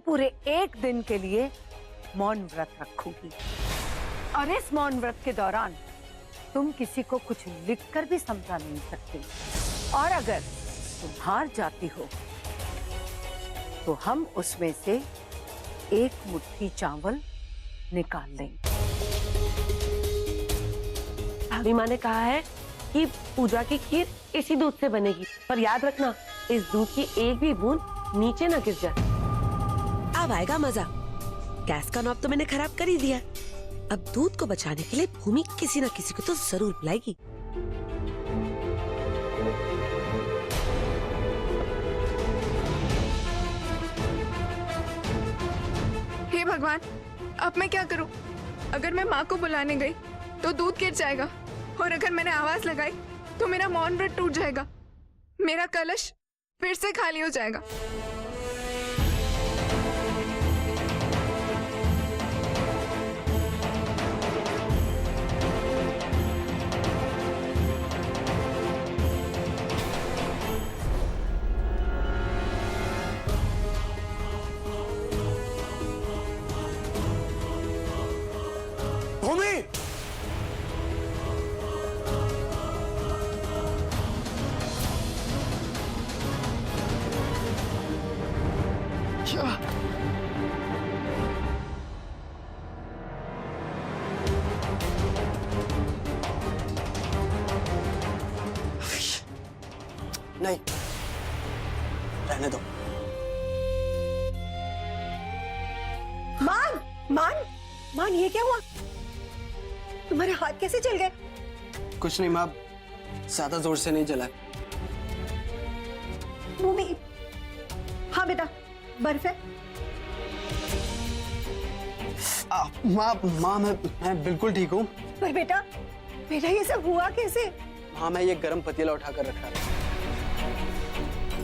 पूरे 1 दिन के लिए मौन व्रत रखूंगी और इस मौन व्रत के दौरान तुम किसी को कुछ लिखकर भी समझा नहीं सकती, और अगर तुम हार जाती हो तो हम उसमें से 1 मुट्ठी चावल निकाल लेंगे। भाभी माँ ने कहा है कि पूजा की खीर इसी दूध से बनेगी, पर याद रखना इस दूध की एक भी बूंद नीचे ना गिर जाए। अब आएगा मजा। गैस का नॉब तो मैंने खराब कर ही दिया, अब दूध को बचाने के लिए भूमि किसी न किसी को तो जरूर बुलाएगी। हे भगवान, अब मैं क्या करूं? अगर मैं माँ को बुलाने गई तो दूध गिर जाएगा, और अगर मैंने आवाज लगाई तो मेरा मौन व्रत टूट जाएगा, मेरा कलश फिर से खाली हो जाएगा। भूमि, नहीं, रहने दो। मान मान मान, ये क्या हुआ? तुम्हारे हाथ कैसे जल गए? कुछ नहीं माँ, ज्यादा जोर से नहीं जला। भूमि, हाँ बेटा, बर्फ है? माँ मैं बिल्कुल ठीक हूँ। पर बेटा बेटा ये सब हुआ कैसे? हाँ, मैं ये गरम पतीला उठा कर रखा था।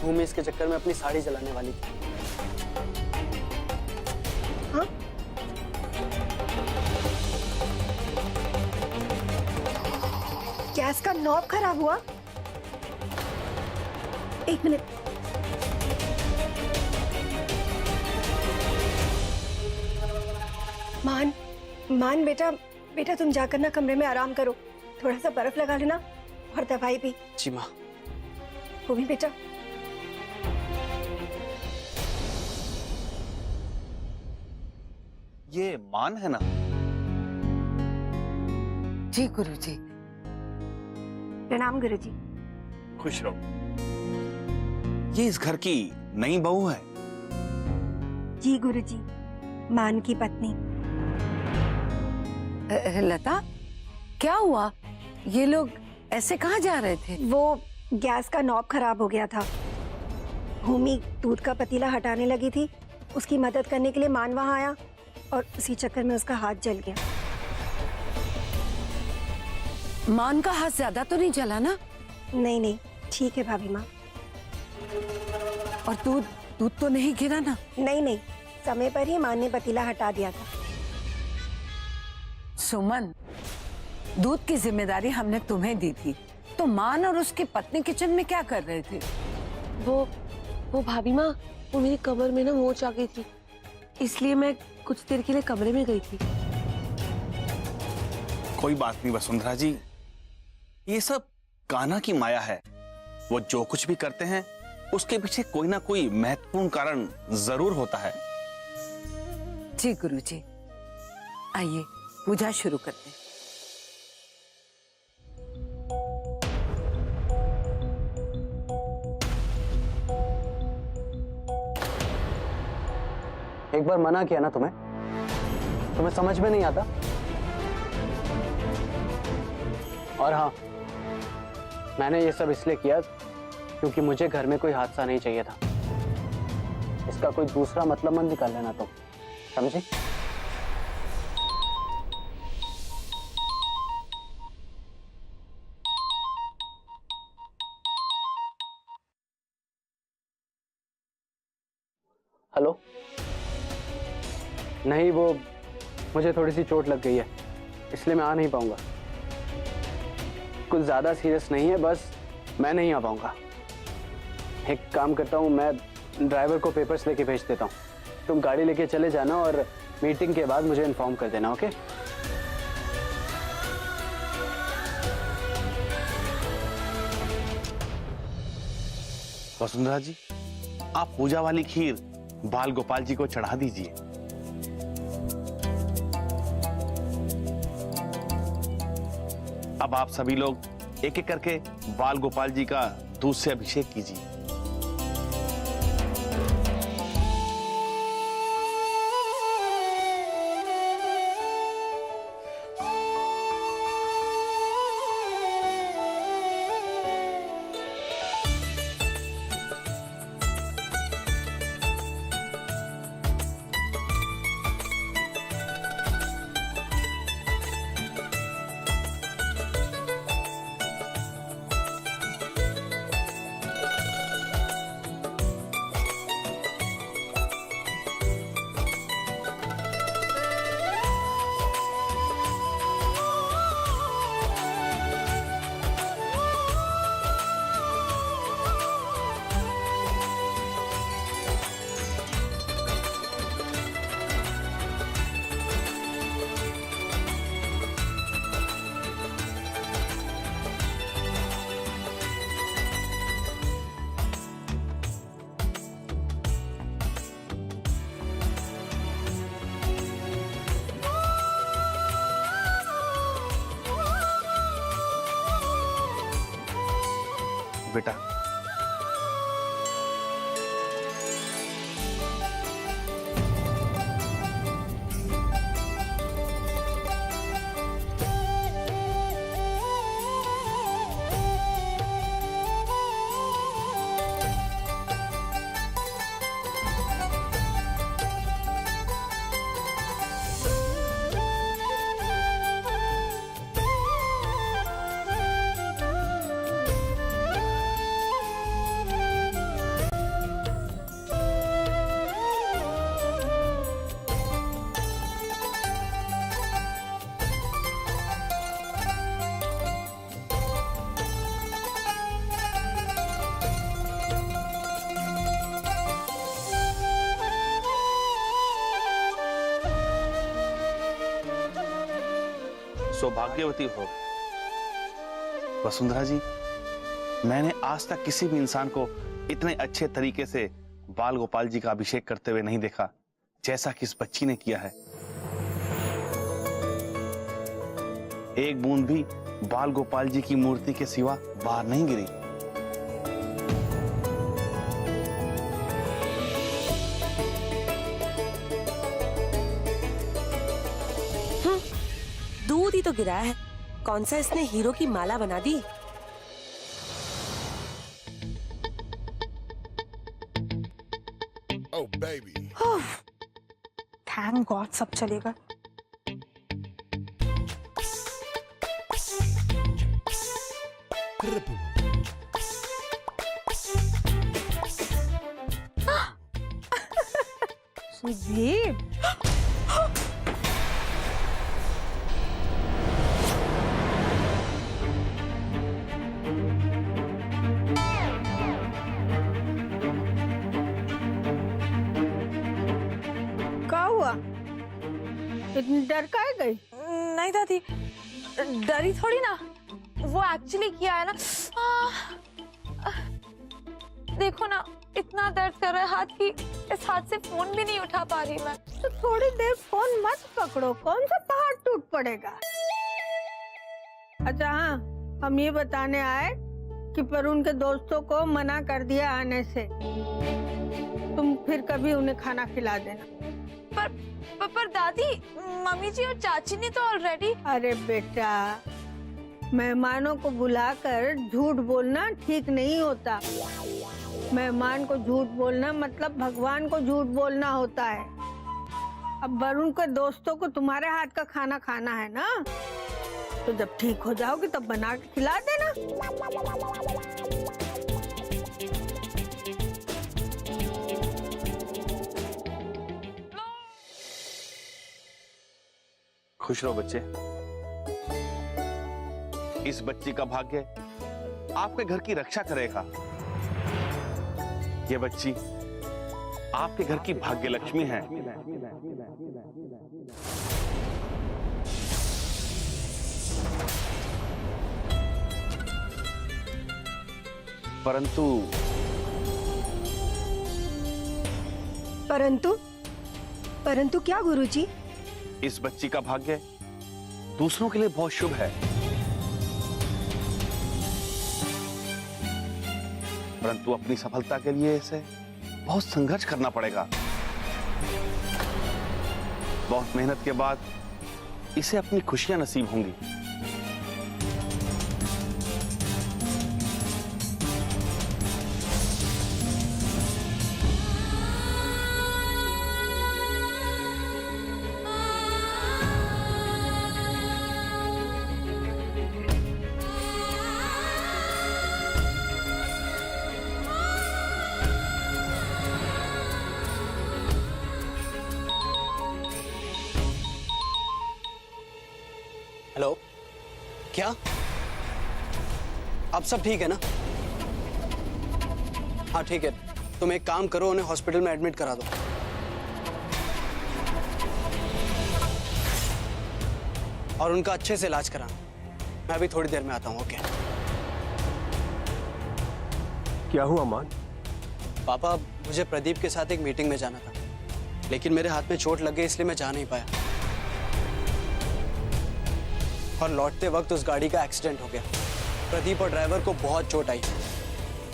भूमि इसके चक्कर में अपनी साड़ी जलाने वाली थी। हाँ? गैस का नॉब खराब हुआ? 1 मिनट। मान बेटा बेटा, तुम जाकर ना कमरे में आराम करो, थोड़ा सा बर्फ लगा लेना और दवाई भी। जी माँ। भूमि बेटा, ये मान है ना? जी गुरुजी। प्रणाम गुरुजी। खुश रहो। ये इस घर की नई बहू है? जी गुरुजी, मान की पत्नी। लता, क्या हुआ? ये लोग ऐसे कहाँ जा रहे थे? वो गैस का नॉब खराब हो गया था, भूमि दूध का पतीला हटाने लगी थी, उसकी मदद करने के लिए मान वहां आया और उसी चक्कर में उसका हाथ जल गया। मान का हाथ ज्यादा तो नहीं जला ना? नहीं नहीं, ठीक है भाभी माँ। और दूध तो नहीं गिरा ना? नहीं नहीं, समय पर ही मान ने पतीला हटा दिया था। सुमन, दूध की जिम्मेदारी हमने तुम्हें दी थी, तो मान और उसकी पत्नी किचन में क्या कर रहे थे? वो भाभी माँ, वो मेरी कमर में ना मोच आ गई थी, इसलिए मैं कुछ देर के लिए कमरे में गई थी। कोई बात नहीं वसुंधरा जी, ये सब कान्हा की माया है। वो जो कुछ भी करते हैं उसके पीछे कोई ना कोई महत्वपूर्ण कारण जरूर होता है। जी गुरुजी, आइए पूजा शुरू करते हैं। एक बार मना किया ना तुम्हें समझ में नहीं आता? और हाँ, मैंने ये सब इसलिए किया क्योंकि मुझे घर में कोई हादसा नहीं चाहिए था। इसका कोई दूसरा मतलब मत निकाल लेना तुम, समझी? हेलो? नहीं, वो मुझे थोड़ी सी चोट लग गई है, इसलिए मैं आ नहीं पाऊंगा। कुछ ज्यादा सीरियस नहीं है, बस मैं नहीं आ पाऊंगा। एक काम करता हूँ, मैं ड्राइवर को पेपर्स लेके भेज देता हूँ, तुम गाड़ी लेके चले जाना और मीटिंग के बाद मुझे इन्फॉर्म कर देना, ओके? वसुंधरा जी, आप पूजा वाली खीर बाल गोपाल जी को चढ़ा दीजिए। अब आप सभी लोग एक एक करके बाल गोपाल जी का दूध से अभिषेक कीजिए। बेटा, सौभाग्यवती हो वसुंधरा जी। मैंने आज तक किसी भी इंसान को इतने अच्छे तरीके से बाल गोपाल जी का अभिषेक करते हुए नहीं देखा जैसा कि इस बच्ची ने किया है। एक बूंद भी बाल गोपाल जी की मूर्ति के सिवा बाहर नहीं गिरी। दूध ही तो गिरा है, कौन सा इसने हीरो की माला बना दी। थैंक गॉड सब चलेगा। सुदीप, क्या हुआ? इतनी डर काहे गई? नहीं दादी, डरी थोड़ी ना, वो एक्चुअली किया है ना। देखो ना, इतना दर्द कर रहा है हाथ की, इस हाथ से फोन भी नहीं उठा पा रही मैं। तो थोड़ी देर फोन मत पकड़ो, कौन सा पहाड़ टूट पड़ेगा। अच्छा हाँ, हम ये बताने आए कि वरुण के दोस्तों को मना कर दिया आने से। तुम फिर कभी उन्हें खाना खिला देना। पर दादी, मम्मी जी और चाची ने तो ऑलरेडी। अरे बेटा, मेहमानों को बुलाकर झूठ बोलना ठीक नहीं होता। मेहमान को झूठ बोलना मतलब भगवान को झूठ बोलना होता है। अब वरुण के दोस्तों को तुम्हारे हाथ का खाना खाना है ना, तो जब ठीक हो जाओगे तब बना के खिला देना। खुश रहो बच्चे। इस बच्ची का भाग्य आपके घर की रक्षा करेगा। ये बच्ची आपके घर की भाग्य लक्ष्मी है। परंतु परंतु क्या गुरुजी? इस बच्ची का भाग्य दूसरों के लिए बहुत शुभ है, परंतु अपनी सफलता के लिए इसे बहुत संघर्ष करना पड़ेगा। बहुत मेहनत के बाद इसे अपनी खुशियां नसीब होंगी। हेलो, क्या? अब सब ठीक है ना? हाँ ठीक है, तुम एक काम करो, उन्हें हॉस्पिटल में एडमिट करा दो। और उनका अच्छे से इलाज कराना। मैं अभी थोड़ी देर में आता हूँ। ओके? क्या हुआ मान? पापा, मुझे प्रदीप के साथ एक मीटिंग में जाना था, लेकिन मेरे हाथ में चोट लग गई, इसलिए मैं जा नहीं पाया। और लौटते वक्त उस गाड़ी का एक्सीडेंट हो गया। प्रदीप और ड्राइवर को बहुत चोट आई।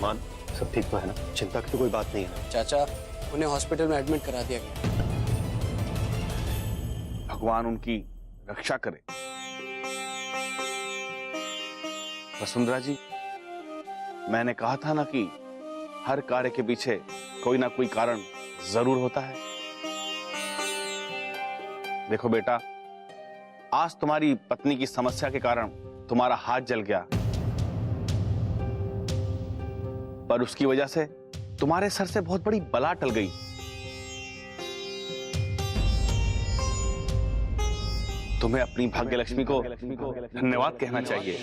मान, सब ठीक तो है ना? चिंता की तो कोई बात नहीं है ना? चाचा, उन्हें हॉस्पिटल में एडमिट करा दिया गया। भगवान उनकी रक्षा करे। वसुंधरा जी, मैंने कहा था ना कि हर कार्य के पीछे कोई ना कोई कारण जरूर होता है। देखो बेटा, आज तुम्हारी पत्नी की समस्या के कारण तुम्हारा हाथ जल गया, पर उसकी वजह से तुम्हारे सर से बहुत बड़ी बला टल गई। तुम्हें अपनी भाग्य लक्ष्मी को धन्यवाद कहना चाहिए।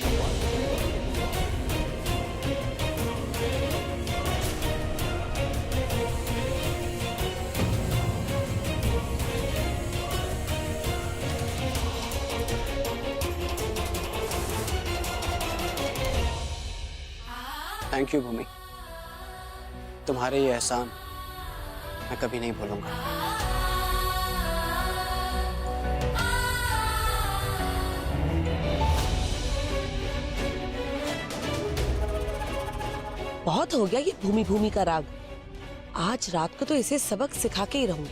थैंक यू भूमि, तुम्हारे ये एहसान मैं कभी नहीं भूलूंगा। बहुत हो गया ये भूमि भूमि का राग। आज रात को तो इसे सबक सिखा के ही रहूंगी।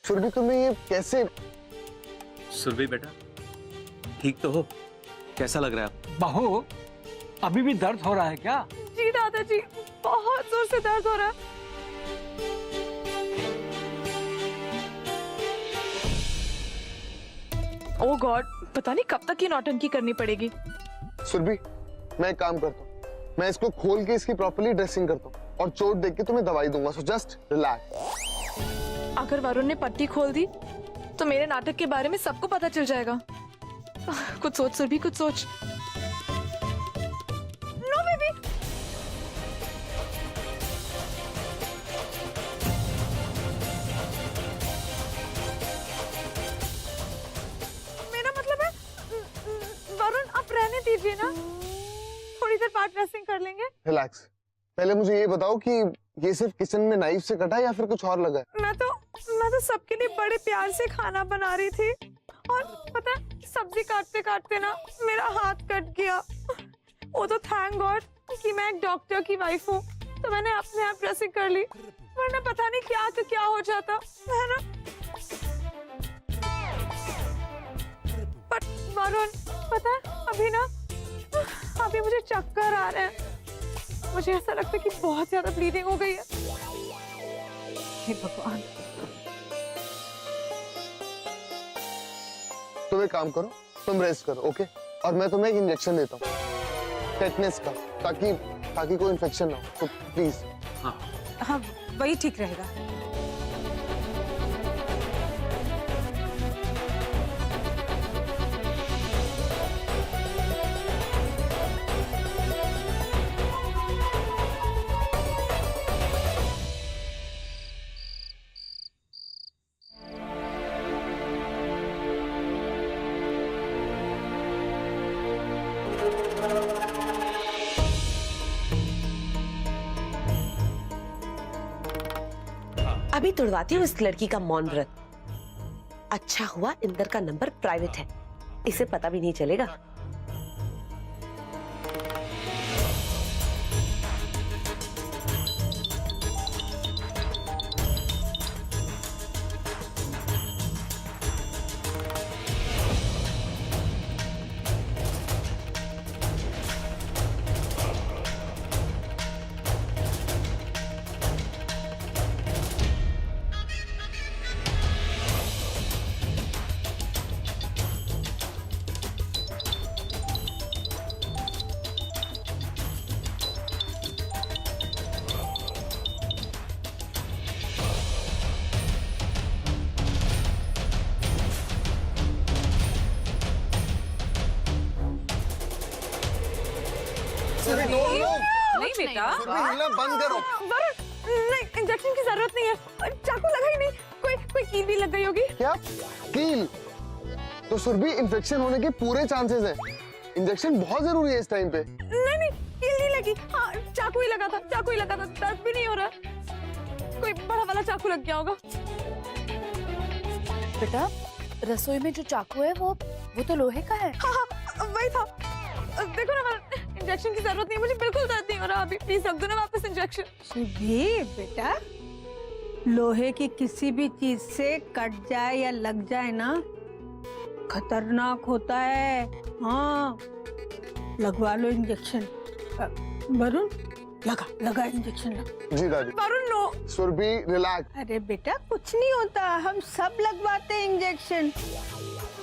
सुरभि, तुम्हें ये कैसे? सुरभि बेटा, ठीक तो हो? कैसा लग रहा है? बहू, अभी भी दर्द हो रहा है क्या? जी दादाजी, बहुत जोर से दर्द हो रहा है। ओह गॉड, पता नहीं कब तक ये नौटंकी करनी पड़ेगी। सुरभि, मैं एक काम करता हूँ, मैं इसको खोल के इसकी प्रॉपर्ली ड्रेसिंग करता हूँ और चोट देख के तुम्हें दवाई दूंगा, सो जस्ट रिलैक्स। अगर वरुण ने पट्टी खोल दी तो मेरे नाटक के बारे में सबको पता चल जाएगा। कुछ सोच सुरभि, कुछ सोच। नो बेबी, मेरा मतलब है वरुण, आप रहने दीजिए ना, थोड़ी देर बाद ड्रेसिंग कर लेंगे। रिलैक्स। पहले मुझे ये बताओ कि ये सिर्फ किचन में नाइफ से कटा या फिर कुछ और लगा है? मैं तो सबके लिए बड़े प्यार से खाना बना रही थी और पता है, सब्जी काटते काटते ना मेरा हाथ कट गया। वो तो थैंक गॉड कि मैं एक डॉक्टर की वाइफ हूँ, तो मैंने अपने आप ड्रेसिंग कर ली, वरना पता नहीं क्या तो क्या हो जाता है ना। पर वरुण, पता है अभी मुझे चक्कर आ रहे हैं। मुझे ऐसा लगता है कि बहुत ज्यादा ब्लीडिंग हो गई है। हे भगवान। तुम एक काम करो, तुम रेस्ट करो, ओके? और मैं तुम्हें एक इंजेक्शन देता हूँ टेटनेस का, ताकि कोई इन्फेक्शन ना हो, तो प्लीज। हाँ, वही ठीक रहेगा। अभी तुड़वाती हूँ इस लड़की का मौन व्रत। अच्छा हुआ इंदर का नंबर प्राइवेट है, इसे पता भी नहीं चलेगा। नहीं बेटा। हिलना बंद करो। नहीं, इंजेक्शन की जरूरत नहीं है, चाकू लगा ही नहीं, कोई कील भी लग गई होगी। क्या कील? तो सुरभि इन्फेक्शन होने के पूरे चांसेस हैं। इंजेक्शन बहुत जरूरी है इस टाइम पे। नहीं, कील नहीं लगी, हाँ चाकू ही लगा था, दर्द भी नहीं हो रहा, कोई बड़ा वाला चाकू लग गया होगा। बेटा रसोई में जो चाकू है वो तो लोहे का है। हाँ, वही था। देखो ना, इंजेक्शन की जरूरत नहीं है, मुझे बिल्कुल दर्द नहीं हो रहा अभी, प्लीज रख दो ना वापस इंजेक्शन। सुरभि बेटा, लोहे की किसी भी चीज से कट जाए या लग जाए ना, खतरनाक होता है। हाँ, लगवा लो इंजेक्शन। वरुण, लगा इंजेक्शन लगा। जी दादी। वरुण नो। सुरभि रिलैक्स। अरे बेटा कुछ नहीं होता, हम सब लगवाते हैं इंजेक्शन।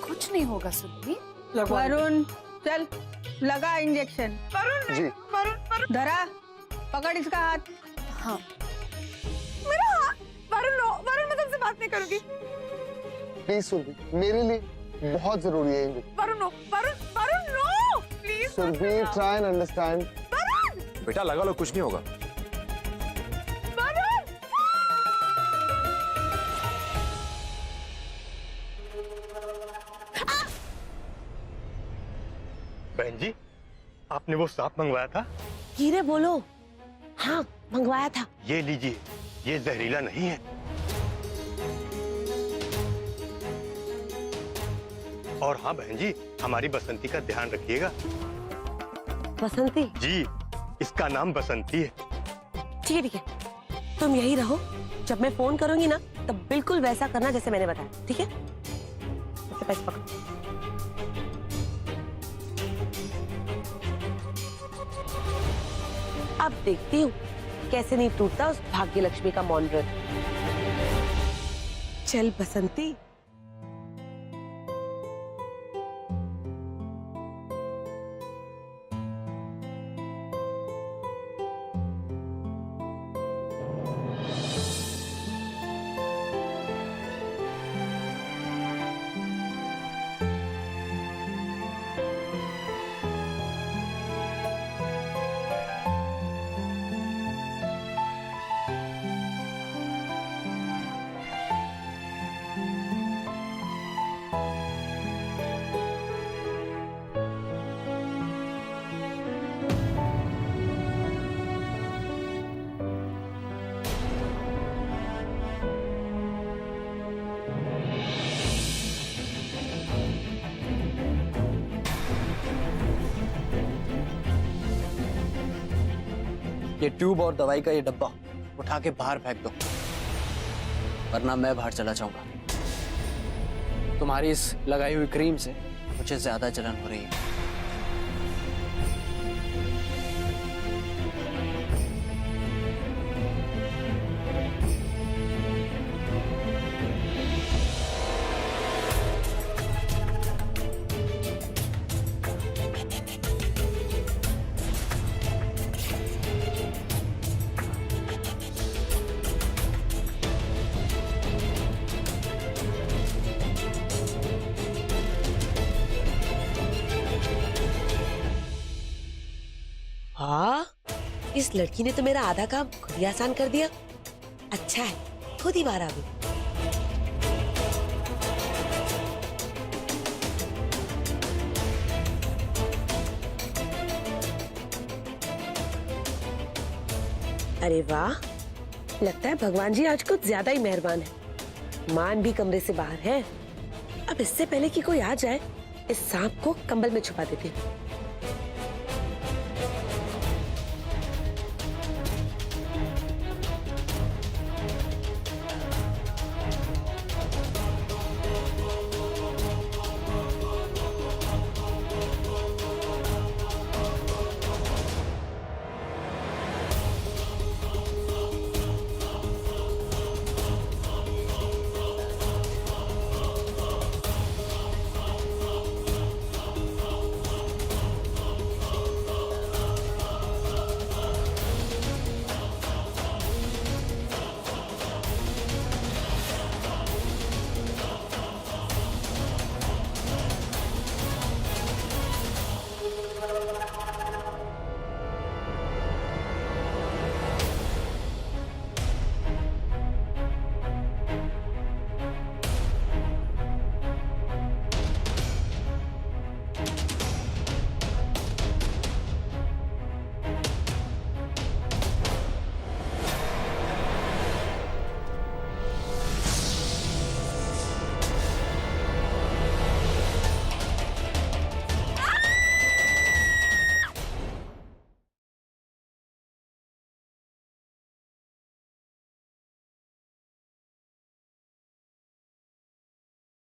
कुछ नहीं होगा सुरभि। वरुण चल लगा इंजेक्शन। वरुण जी। वरुण धरा, पकड़ इसका हाथ। हाँ मेरा हाथ। वरुण नो, वरुण मैं तुमसे बात नहीं करूंगी। प्लीज सुरभि, मेरे लिए बहुत जरूरी है injection. Varun no, Varun no, please. Surabhi try and understand. बेटा लगा लो, कुछ नहीं होगा। बहन जी, आपने वो सांप मंगवाया था? हीरे बोलो। हाँ मंगवाया था। ये लीजिए, ये जहरीला नहीं है। और हाँ बहन जी, हमारी बसंती का ध्यान रखिएगा। बसंती? जी, इसका नाम बसंती है। ठीक है, तुम यही रहो, जब मैं फोन करूंगी ना तब बिल्कुल वैसा करना जैसे मैंने बताया, ठीक है? इससे पैसे पकड़ो। अब देखती हूँ कैसे नहीं टूटता उस भाग्य लक्ष्मी का मौन व्रत। चल बसंती। ये ट्यूब और दवाई का ये डब्बा उठा के बाहर फेंक दो, वरना मैं बाहर चला जाऊंगा। तुम्हारी इस लगाई हुई क्रीम से मुझे ज्यादा जलन हो रही है। हाँ, इस लड़की ने तो मेरा आधा काम खुद ही आसान कर दिया। अच्छा है, खुद ही बाहर आ गई। अरे वाह, लगता है भगवान जी आज कुछ ज्यादा ही मेहरबान है। मान भी कमरे से बाहर है। अब इससे पहले कि कोई आ जाए, इस सांप को कंबल में छुपा देते हैं।